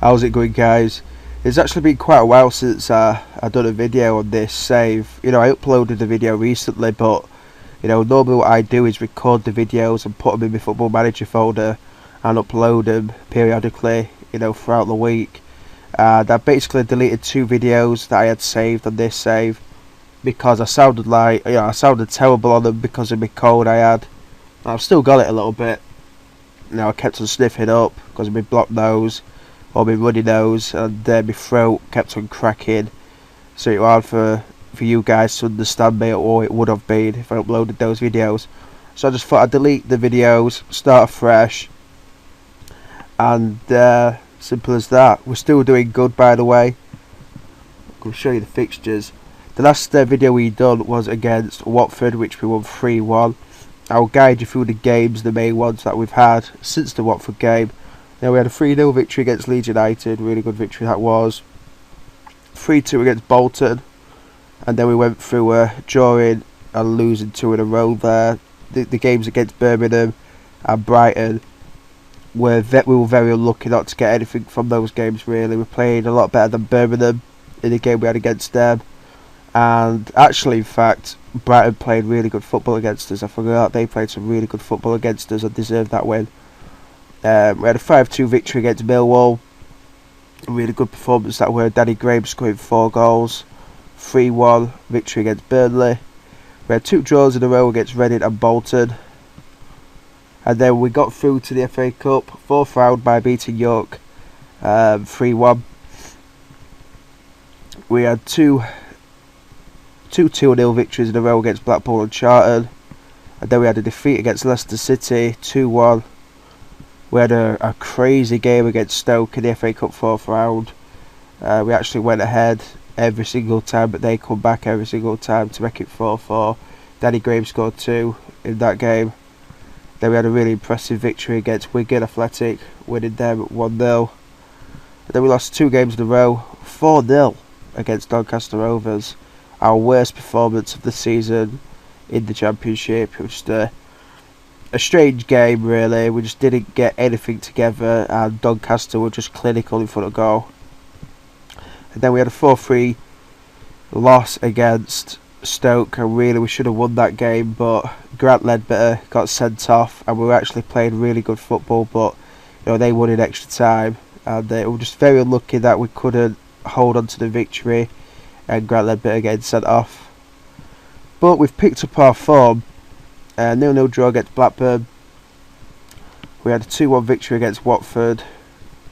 How's it going, guys? It's actually been quite a while since I done a video on this save. I uploaded the video recently, but normally what I do is record the videos and put them in my Football Manager folder and upload them periodically, throughout the week. And I basically deleted 2 videos that I had saved on this save because I sounded like, I sounded terrible on them because of my cold I had. I've still got it a little bit. I kept on sniffing up because of my blocked nose or my runny nose, and my throat kept on cracking. So it was hard for you guys to understand me, or it would have been if I uploaded those videos. So I just thought I'd delete the videos, start afresh, and simple as that. We're still doing good, by the way. I'll show you the fixtures. The last video we done was against Watford, which we won 3-1. I'll guide you through the games, the main ones that we've had since the Watford game. Now we had a 3-0 victory against Leeds United, really good victory that was. 3-2 against Bolton, and then we went through drawing and losing 2 in a row there. The games against Birmingham and Brighton, we were very unlucky not to get anything from those games really. We played a lot better than Birmingham in the game we had against them. And actually, in fact, Brighton played really good football against us. I forgot they played some really good football against us and deserved that win. We had a 5-2 victory against Millwall. A really good performance that were. Danny Graham scoring 4 goals. 3-1 victory against Burnley. We had 2 draws in a row against Reading and Bolton. And then we got through to the FA Cup, 4th round by beating York 3-1. We had 2 2-0 victories in a row against Blackpool and Charlton. And then we had a defeat against Leicester City, 2-1. We had a crazy game against Stoke in the FA Cup 4th round. We actually went ahead every single time, but they come back every single time to make it 4-4. Danny Graham scored 2 in that game. Then we had a really impressive victory against Wigan Athletic, winning them 1-0. Then we lost 2 games in a row, 4-0 against Doncaster Rovers. Our worst performance of the season in the Championship. It was just a strange game really. We just didn't get anything together, and Doncaster were just clinical in front of goal. And then we had a 4-3 loss against Stoke, and really we should have won that game, but Grant Ledbetter got sent off and we were actually playing really good football, but they won in extra time, and we were just very unlucky that we couldn't hold on to the victory and Grant Ledbetter getting sent off. But we've picked up our form. 0-0 draw against Blackburn. We had a 2-1 victory against Watford.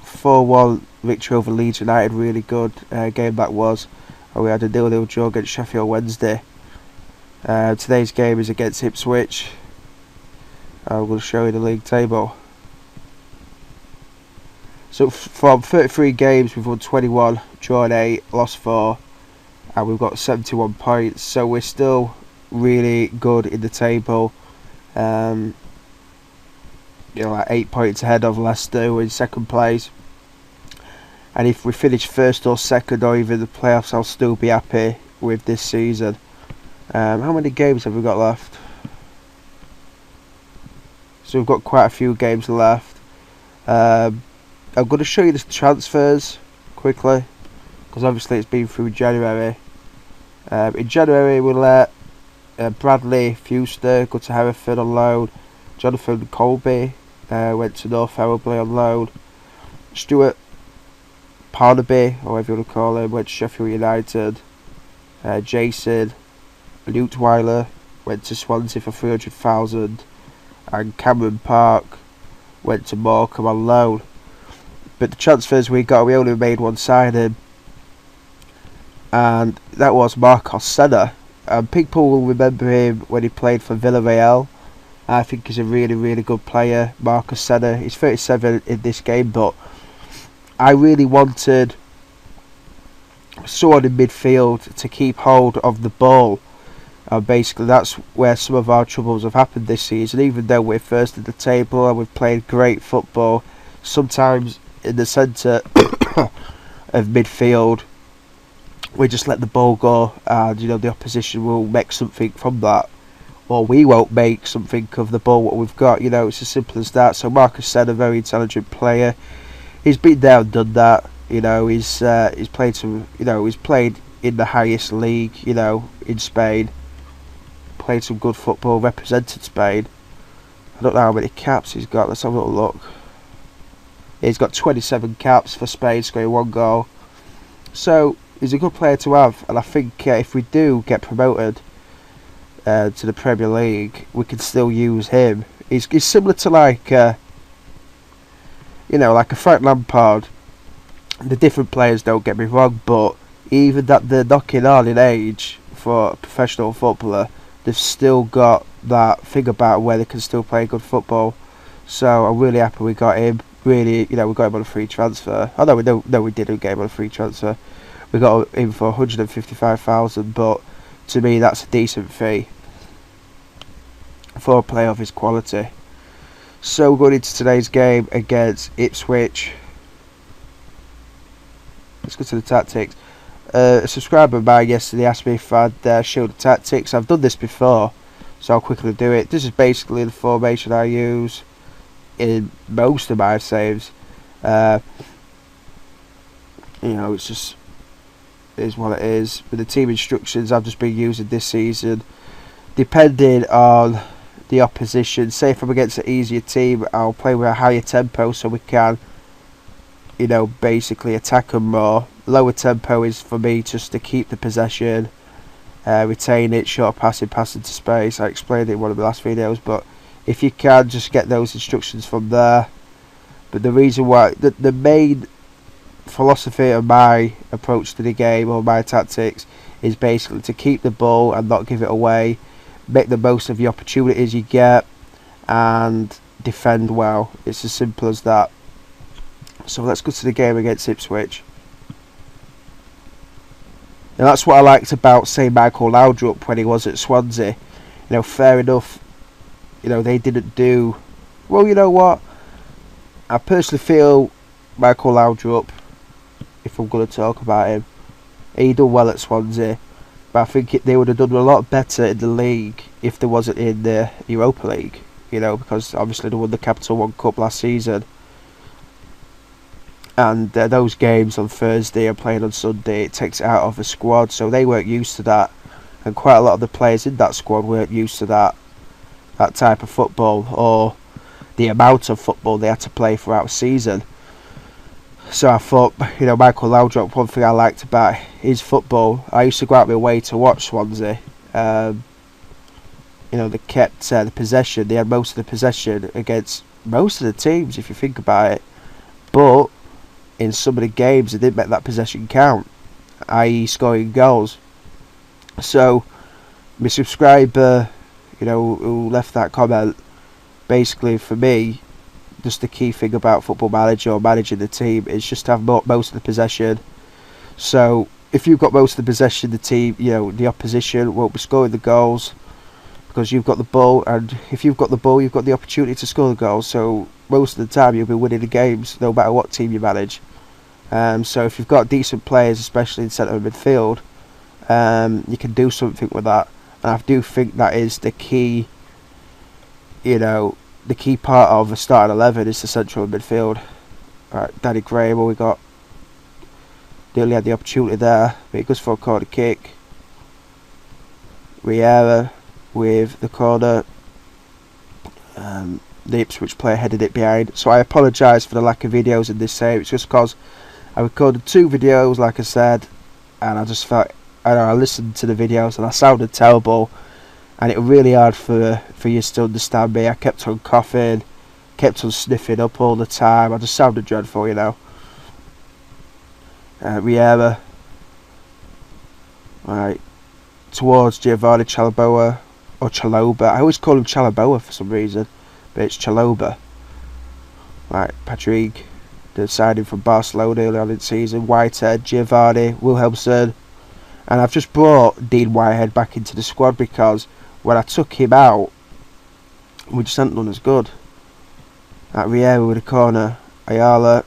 4-1 victory over Leeds United, really good game that was. And we had a 0-0 draw against Sheffield Wednesday. Today's game is against Ipswich. I'm going to show you the league table. So from 33 games we've won 21, drawn 8, lost 4, and we've got 71 points. So we're still really good in the table. Like 8 points ahead of Leicester. We're in 2nd place. And if we finish 1st or 2nd or even the playoffs, I'll still be happy with this season. How many games have we got left? So we've got quite a few games left. I'm going to show you the transfers quickly, because obviously it's been through January. In January we let Bradley Fuster go to Hereford on loan. Jonathan Colby went to North Ferriby on loan. Stuart Parnaby, or whatever you want to call him, went to Sheffield United. Jason Leutwiler went to Swansea for 300,000, and Cameron Park went to Morecambe on loan. But the transfers we got, we only made one signing, and that was Marcos Senna. And people will remember him when he played for Villarreal. I think he's a really, really good player, Marcos Senna. He's 37 in this game, but I really wanted someone in midfield to keep hold of the ball. And basically that's where some of our troubles have happened this season. Even though we're 1st in the table and we've played great football, sometimes in the centre of midfield we just let the ball go, and the opposition will make something from that. or we won't make something of the ball what we've got. You know, it's as simple as that. So Marcus said, a very intelligent player. he's been there and done that. You know, he's played some. You know, he's played in the highest league. You know, in Spain, played some good football, represented Spain. I don't know how many caps he's got. Let's have a little look. He's got 27 caps for Spain, scoring 1 goal. So he's a good player to have, and I think if we do get promoted to the Premier League, we can still use him. He's similar to like you know, like a Frank Lampard. The different players, don't get me wrong, but even that they're knocking on in age for a professional footballer, they've still got that thing about where they can still play good football. So I'm really happy we got him. Really, you know, we got him on a free transfer. I know we didn't get him on a free transfer. We got him for 155,000, but to me that's a decent fee for a player of his quality. So we're going into today's game against Ipswich. Let's go to the tactics. A subscriber of mine yesterday asked me if I'd show the tactics. I've done this before, so I'll quickly do it. This is basically the formation I use in most of my saves. You know, it's just is what it is. With the team instructions I've just been using this season, depending on the opposition. Say if I'm against an easier team, I'll play with a higher tempo so we can, you know, basically attack them more. Lower tempo is for me just to keep the possession, retain it, short passing to space. I explained it in one of the last videos, but if you can just get those instructions from there. But the reason why, the main philosophy of my approach to the game, or my tactics, is basically to keep the ball and not give it away, make the most of the opportunities you get, and defend well. It's as simple as that. So let's go to the game against Ipswich. And that's what I liked about, say, Michael Laudrup when he was at Swansea. You know, fair enough, you know, they didn't do well. You know what, I personally feel Michael Laudrup, if I'm going to talk about him, he done well at Swansea, but I think they would have done a lot better in the league if they wasn't in the Europa League, you know, because obviously they won the Capital One Cup last season, and those games on Thursday and playing on Sunday, it takes it out of the squad, so they weren't used to that, and quite a lot of the players in that squad weren't used to that type of football, or the amount of football they had to play throughout the season. So I thought, you know, Michael Laudrup, one thing I liked about his football, I used to go out my way to watch Swansea. You know, they kept the possession, they had most of the possession against most of the teams, if you think about it, but in some of the games they didn't make that possession count, i.e. scoring goals. So my subscriber, you know, who left that comment, basically for me, just the key thing about Football Manager or managing the team is just to have most of the possession. So if you've got most of the possession, the team, you know, the opposition won't be scoring the goals because you've got the ball, and if you've got the ball, you've got the opportunity to score the goals. So most of the time you'll be winning the games no matter what team you manage. So if you've got decent players, especially in centre midfield, you can do something with that. And I do think that is the key, you know, the key part of a starting 11 is the central midfield. Right, Danny Graham, we got, they only had the opportunity there, but it goes for a corner kick. Riera with the corner. The Ipswich player headed it behind. So I apologise for the lack of videos in this save. It's just because I recorded 2 videos, like I said, and I just felt, I listened to the videos and I sounded terrible, and it was really hard for you to understand me. I kept on coughing, kept on sniffing up all the time. I just sounded dreadful, you know. Riera, right, towards Giovanni Chaloba, or Chaloba. I always call him Chaloba for some reason, but it's Chaloba. Right, Patrick, the signing from Barcelona early on in the season. Whitehead, Giovanni, Wilhelmsen. And I've just brought Dean Whitehead back into the squad because when I took him out, we just hadn't done as good. At Riera with a corner, Ayala,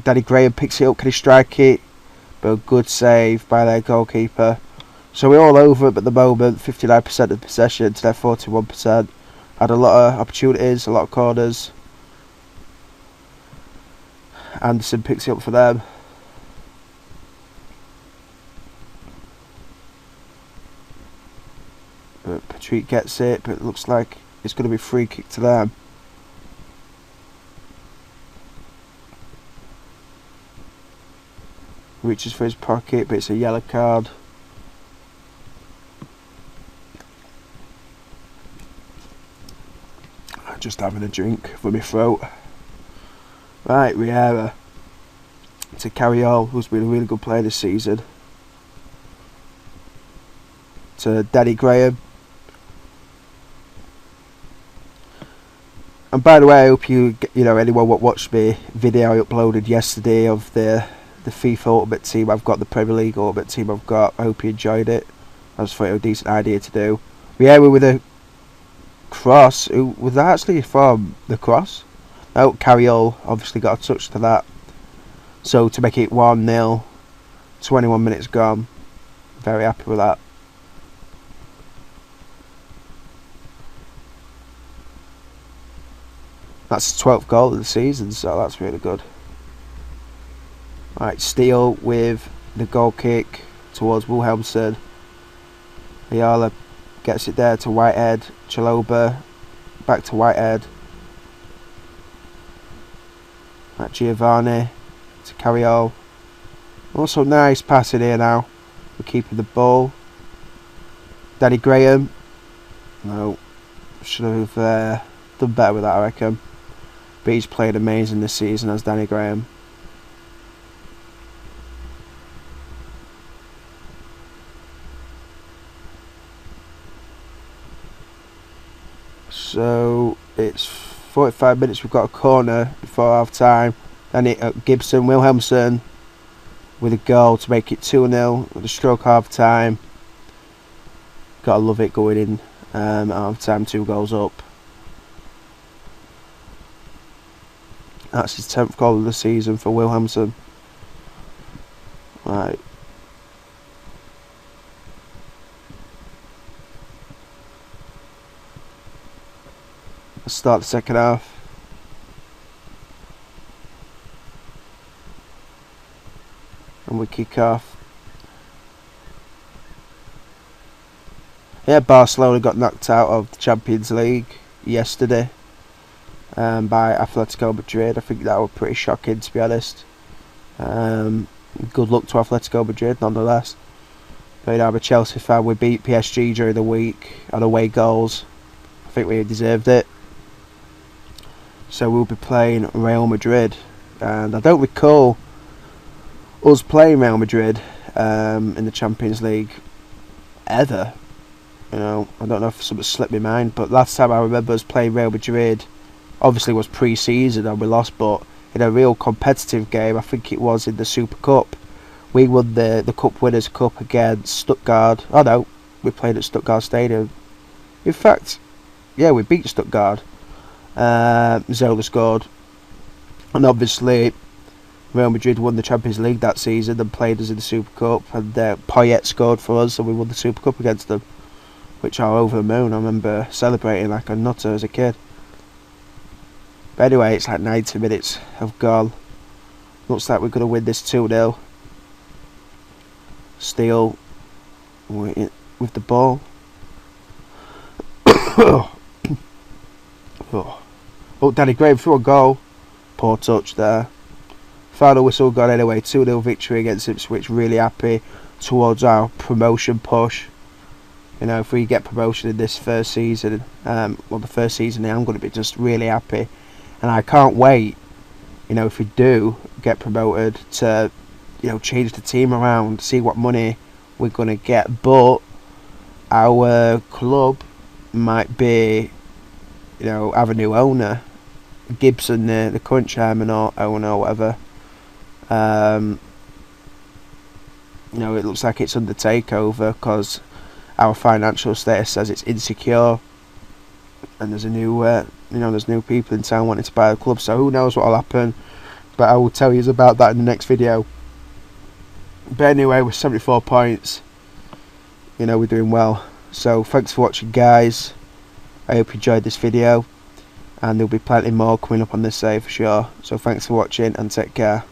Danny Graham picks it up, can he strike it? But a good save by their goalkeeper. So we're all over it at the moment, 59% of possession to their 41%. Had a lot of opportunities, a lot of corners. Anderson picks it up for them. But Patrick gets it, but it looks like it's going to be free kick to them. Reaches for his pocket, but it's a yellow card. Just having a drink for my throat. Right, Riera to Carriol, who's been a really good player this season. To Danny Graham. And by the way, I hope anyone what watched me video I uploaded yesterday of the FIFA Ultimate Team I've got, the Premier League Ultimate Team I've got. I hope you enjoyed it. I just thought it was a decent idea to do. Riera with a cross. Who was that actually from the cross? Oh, Carriol obviously got a touch to that. So to make it 1-0, 21 minutes gone. Very happy with that. That's the 12th goal of the season, so that's really good. Right, Steele with the goal kick towards Wilhelmsen. Ayala gets it there to Whitehead. Chaloba back to Whitehead. Right, Giovanni to Carriol. Also nice passing here now. We're keeping the ball. Danny Graham. No, should have done better with that, I reckon. But he's played amazing this season as Danny Graham. So it's 45 minutes. We've got a corner before half time. Then Gibson Wilhelmsen with a goal to make it 2-0 with a stroke half time. Gotta love it going in half time, 2 goals up. That's his 10th goal of the season for Wilhelmsen. Right. Let's start the second half. And we kick off. Yeah, Barcelona got knocked out of the Champions League yesterday. By Atletico Madrid. I think that was pretty shocking, to be honest. Good luck to Atletico Madrid nonetheless. But I'm a Chelsea fan. We beat PSG during the week on away goals. I think we deserved it. So we'll be playing Real Madrid, and I don't recall us playing Real Madrid in the Champions League ever. I don't know if something slipped my mind, but last time I remember us playing Real Madrid, obviously was pre-season and we lost, but in a real competitive game, I think it was in the Super Cup. We won the Cup Winners' Cup against Stuttgart. Oh no, we played at Stuttgart Stadium. In fact, yeah, we beat Stuttgart. Zola scored. And obviously, Real Madrid won the Champions League that season and played us in the Super Cup. And Poyet scored for us and we won the Super Cup against them, which I was over the moon. I remember celebrating like a nutter as a kid. But anyway, it's like 90 minutes of goal. Looks like we're going to win this 2-0. Steele with the ball. Oh, Danny Graham threw a goal. Poor touch there. Final whistle gone anyway. 2-0 victory against Ipswich. Really happy towards our promotion push. If we get promotion in this first season, the first season, I'm going to be just really happy. And I can't wait, if we do get promoted, to, change the team around, see what money we're going to get. But our club might be, have a new owner. Gibson, the current chairman or owner or whatever. It looks like it's under takeover because our financial status says it's insecure. And there's a new, there's new people in town wanting to buy the club, so who knows what will happen. But I will tell you about that in the next video. But anyway, with 74 points, we're doing well. So thanks for watching, guys. I hope you enjoyed this video. and there'll be plenty more coming up on this save for sure. So thanks for watching and take care.